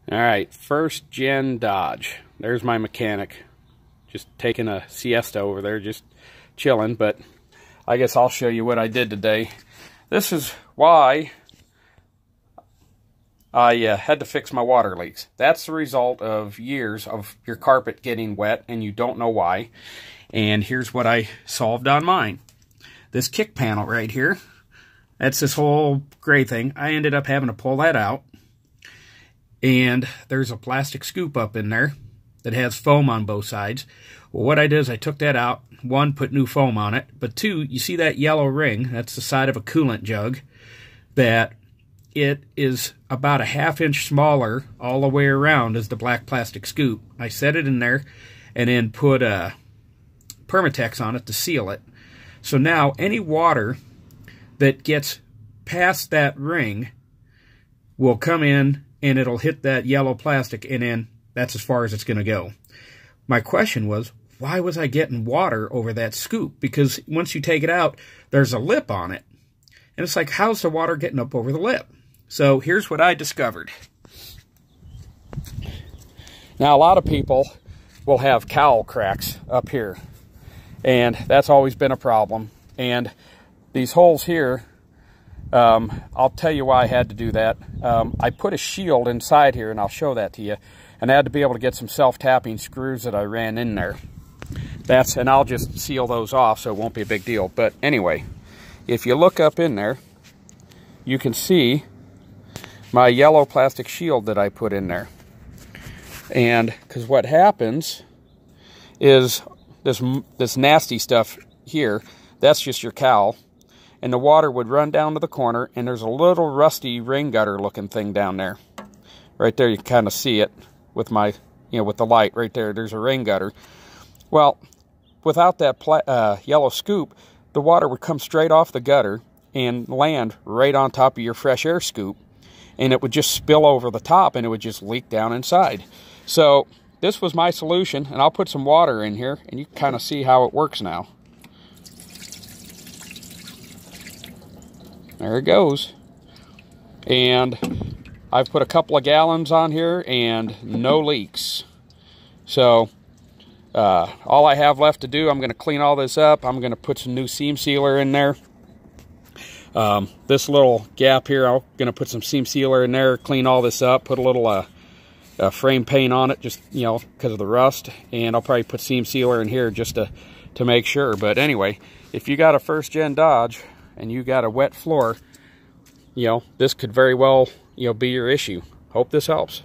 All right, first gen Dodge. There's my mechanic. Just taking a siesta over there, just chilling, but I guess I'll show you what I did today. This is why I had to fix my water leaks. That's the result of years of your carpet getting wet and you don't know why. And here's what I solved on mine. This kick panel right here, that's this whole gray thing. I ended up having to pull that out. And there's a plastic scoop up in there that has foam on both sides. Well, what I did is I took that out. One, put new foam on it. But two, you see that yellow ring? That's the side of a coolant jug. That it is about a ½ inch smaller all the way around as the black plastic scoop. I set it in there and then put Permatex on it to seal it. So now any water that gets past that ring will come in and it'll hit that yellow plastic, and then that's as far as it's going to go. My question was, why was I getting water over that scoop? Because once you take it out, there's a lip on it. And it's like, how's the water getting up over the lip? So here's what I discovered. Now, a lot of people will have cowl cracks up here, and that's always been a problem. And these holes here, I'll tell you why I had to do that. I put a shield inside here, and I'll show that to you. And I had to be able to get some self-tapping screws that I ran in there. And I'll just seal those off so it won't be a big deal. But anyway, if you look up in there, you can see my yellow plastic shield that I put in there. And because what happens is this nasty stuff here, that's just your cowl. And the water would run down to the corner, and there's a little rusty rain gutter looking thing down there. Right there, you can kind of see it with my, with the light right there. There's a rain gutter. Well, without that yellow scoop, the water would come straight off the gutter and land right on top of your fresh air scoop, and it would just spill over the top, and it would just leak down inside. So this was my solution, and I'll put some water in here, and you can kind of see how it works now. There it goes. And I've put a couple of gallons on here and no leaks. So all I have left to do, I'm going to clean all this up. I'm going to put some new seam sealer in there. This little gap here, I'm going to put some seam sealer in there, clean all this up, put a little frame paint on it, just, because of the rust. And I'll probably put seam sealer in here just to make sure. But anyway, if you got a first gen Dodge and you got a wet floor, this could very well, be your issue. Hope this helps.